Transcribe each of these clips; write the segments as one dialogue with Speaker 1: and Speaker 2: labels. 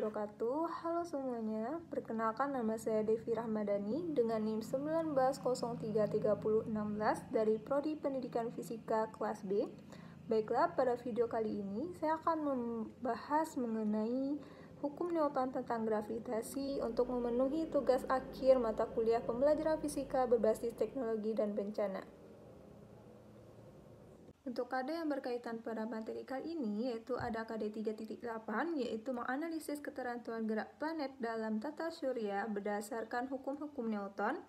Speaker 1: wabarakatuh. Halo semuanya, perkenalkan nama saya Devi Rahmadani dengan NIM 19033016 dari Prodi Pendidikan Fisika kelas B. Baiklah, pada video kali ini saya akan membahas mengenai hukum Newton tentang gravitasi untuk memenuhi tugas akhir mata kuliah pembelajaran fisika berbasis teknologi dan bencana. Untuk KD yang berkaitan pada materi kali ini, yaitu ada KD 3.8, yaitu menganalisis ketentuan gerak planet dalam tata surya berdasarkan hukum-hukum Newton,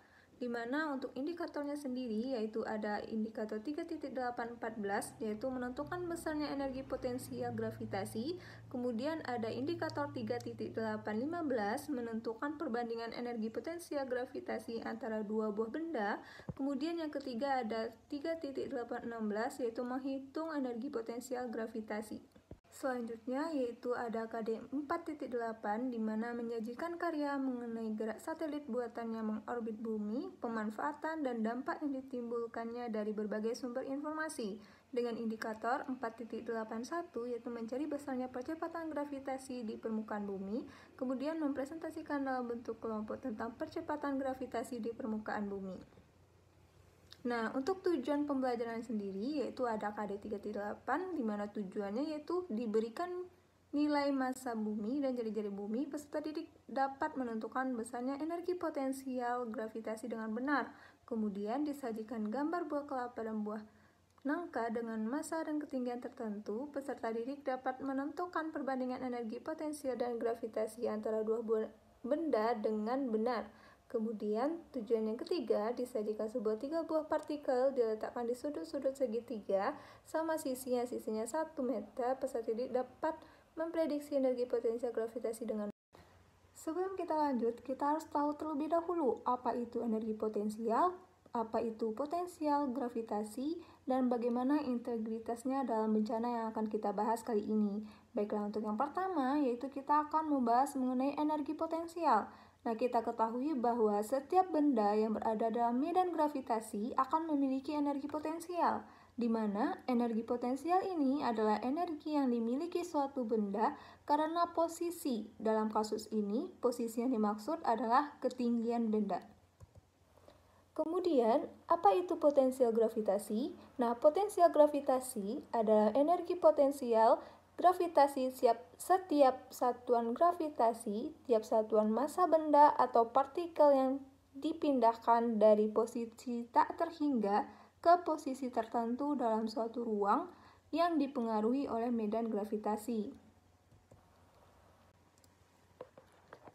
Speaker 1: di mana untuk indikatornya sendiri, yaitu ada indikator 3.814, yaitu menentukan besarnya energi potensial gravitasi, kemudian ada indikator 3.815, menentukan perbandingan energi potensial gravitasi antara dua buah benda, kemudian yang ketiga ada 3.816, yaitu menghitung energi potensial gravitasi. Selanjutnya yaitu ada KD 4.8 di mana menyajikan karya mengenai gerak satelit buatan yang mengorbit bumi, pemanfaatan dan dampak yang ditimbulkannya dari berbagai sumber informasi dengan indikator 4.81 yaitu mencari besarnya percepatan gravitasi di permukaan bumi, kemudian mempresentasikan dalam bentuk kelompok tentang percepatan gravitasi di permukaan bumi. Nah, untuk tujuan pembelajaran sendiri yaitu ada KD 3.8 di mana tujuannya yaitu diberikan nilai massa bumi dan jari-jari bumi, peserta didik dapat menentukan besarnya energi potensial gravitasi dengan benar. Kemudian disajikan gambar buah kelapa dan buah nangka dengan massa dan ketinggian tertentu. Peserta didik dapat menentukan perbandingan energi potensial dan gravitasi antara dua buah benda dengan benar. Kemudian, tujuan yang ketiga, disajikan sebuah 3 buah partikel diletakkan di sudut-sudut segitiga sama sisinya 1 meter. Peserta didik dapat memprediksi energi potensial gravitasi dengan. Sebelum kita lanjut, kita harus tahu terlebih dahulu apa itu energi potensial, apa itu potensial gravitasi, dan bagaimana integritasnya dalam bencana yang akan kita bahas kali ini. Baiklah, untuk yang pertama, yaitu kita akan membahas mengenai energi potensial. Nah, kita ketahui bahwa setiap benda yang berada dalam medan gravitasi akan memiliki energi potensial, di mana energi potensial ini adalah energi yang dimiliki suatu benda karena posisi. Dalam kasus ini, posisi yang dimaksud adalah ketinggian benda. Kemudian, apa itu potensial gravitasi? Nah, potensial gravitasi adalah energi potensial gravitasi setiap satuan gravitasi, tiap satuan massa benda atau partikel yang dipindahkan dari posisi tak terhingga ke posisi tertentu dalam suatu ruang yang dipengaruhi oleh medan gravitasi.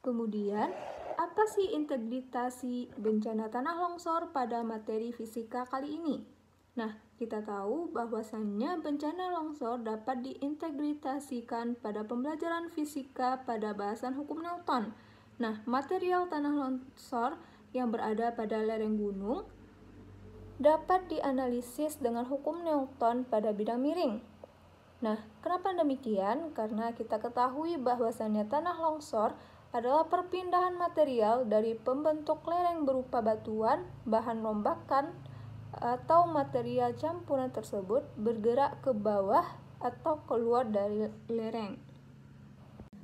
Speaker 1: Kemudian, apa sih integritas bencana tanah longsor pada materi fisika kali ini? Nah, kita tahu bahwasannya bencana longsor dapat diintegritasikan pada pembelajaran fisika pada bahasan hukum Newton. Nah, material tanah longsor yang berada pada lereng gunung dapat dianalisis dengan hukum Newton pada bidang miring. Nah, kenapa demikian? Karena kita ketahui bahwasannya tanah longsor adalah perpindahan material dari pembentuk lereng berupa batuan, bahan rombakan, atau material campuran tersebut bergerak ke bawah atau keluar dari lereng.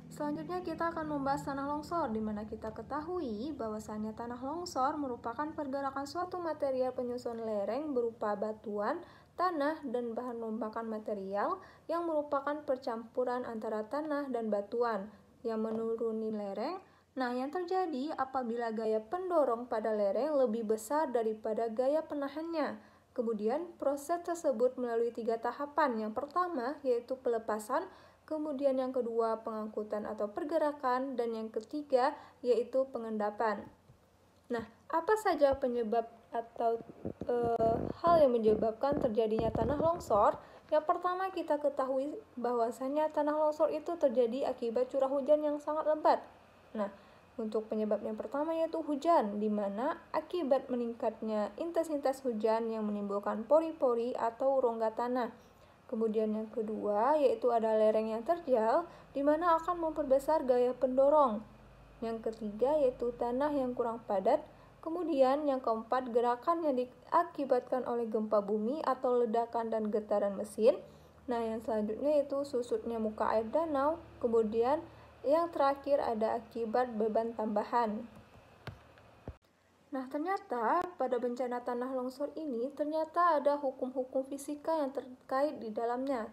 Speaker 1: Selanjutnya kita akan membahas tanah longsor, di mana kita ketahui bahwasannya tanah longsor merupakan pergerakan suatu material penyusun lereng berupa batuan, tanah, dan bahan rombakan material yang merupakan percampuran antara tanah dan batuan yang menuruni lereng. Nah, yang terjadi apabila gaya pendorong pada lereng lebih besar daripada gaya penahannya. Kemudian, proses tersebut melalui 3 tahapan. Yang pertama, yaitu pelepasan, kemudian yang kedua, pengangkutan atau pergerakan, dan yang ketiga, yaitu pengendapan. Nah, apa saja penyebab atau hal yang menyebabkan terjadinya tanah longsor? Yang pertama, kita ketahui bahwasannya tanah longsor itu terjadi akibat curah hujan yang sangat lebat. Nah, untuk penyebab yang pertama yaitu hujan, di mana akibat meningkatnya intensitas hujan yang menimbulkan pori-pori atau rongga tanah. Kemudian yang kedua yaitu ada lereng yang terjal, di mana akan memperbesar gaya pendorong. Yang ketiga yaitu tanah yang kurang padat. Kemudian yang keempat, gerakan yang diakibatkan oleh gempa bumi atau ledakan dan getaran mesin. Nah, yang selanjutnya yaitu susutnya muka air danau. Kemudian Yang terakhir ada akibat beban tambahan. Nah, ternyata pada bencana tanah longsor ini ternyata ada hukum-hukum fisika yang terkait di dalamnya.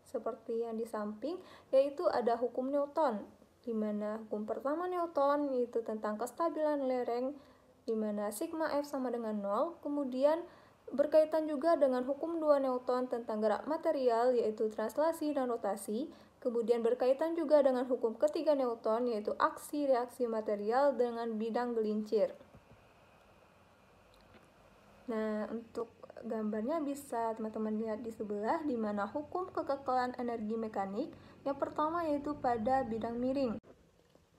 Speaker 1: Seperti yang di samping, yaitu ada hukum Newton, di mana hukum pertama Newton yaitu tentang kestabilan lereng, di mana sigma F sama dengan 0. Kemudian berkaitan juga dengan hukum 2 Newton tentang gerak material, yaitu translasi dan rotasi. Kemudian berkaitan juga dengan hukum ketiga Newton, yaitu aksi reaksi material dengan bidang gelincir. Nah, untuk gambarnya bisa teman-teman lihat di sebelah, di mana hukum kekekalan energi mekanik. Yang pertama yaitu pada bidang miring.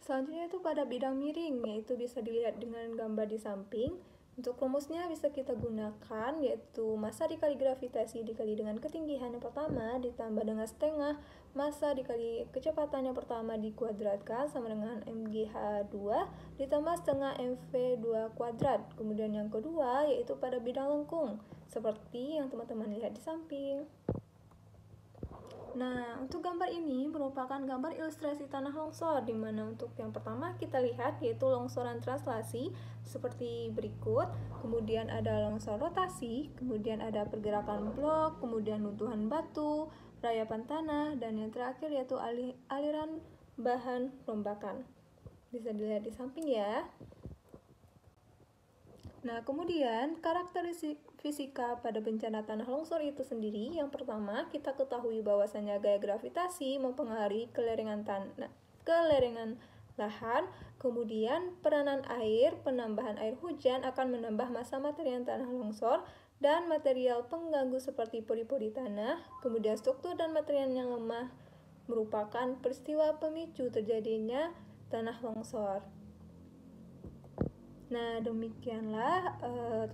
Speaker 1: Selanjutnya itu pada bidang miring, yaitu bisa dilihat dengan gambar di samping. Untuk rumusnya bisa kita gunakan, yaitu massa dikali gravitasi dikali dengan ketinggian yang pertama ditambah dengan setengah massa dikali kecepatan yang pertama dikuadratkan sama dengan mgh2 ditambah setengah mv2 kuadrat. Kemudian yang kedua yaitu pada bidang lengkung, seperti yang teman-teman lihat di samping. Nah, untuk gambar ini merupakan gambar ilustrasi tanah longsor, di mana untuk yang pertama kita lihat yaitu longsoran translasi seperti berikut, kemudian ada longsor rotasi, kemudian ada pergerakan blok, kemudian runtuhan batu, rayapan tanah, dan yang terakhir yaitu aliran bahan rombakan. Bisa dilihat di samping ya. Nah, kemudian karakteristik fisika pada bencana tanah longsor itu sendiri, yang pertama kita ketahui bahwasannya gaya gravitasi mempengaruhi kelerengan lahan, kemudian peranan air, penambahan air hujan akan menambah massa material tanah longsor dan material pengganggu seperti pori-pori tanah, kemudian struktur dan material yang lemah merupakan peristiwa pemicu terjadinya tanah longsor. Nah, demikianlah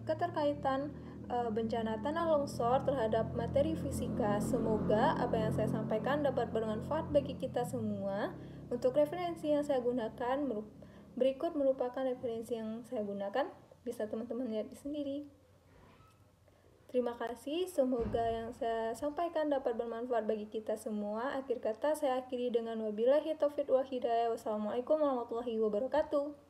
Speaker 1: keterkaitan bencana tanah longsor terhadap materi fisika. Semoga apa yang saya sampaikan dapat bermanfaat bagi kita semua. Untuk referensi yang saya gunakan, berikut merupakan referensi yang saya gunakan. Bisa teman-teman lihat sendiri. Terima kasih, semoga yang saya sampaikan dapat bermanfaat bagi kita semua. Akhir kata saya akhiri dengan wabillahi taufiq wal hidayah. Wassalamualaikum warahmatullahi wabarakatuh.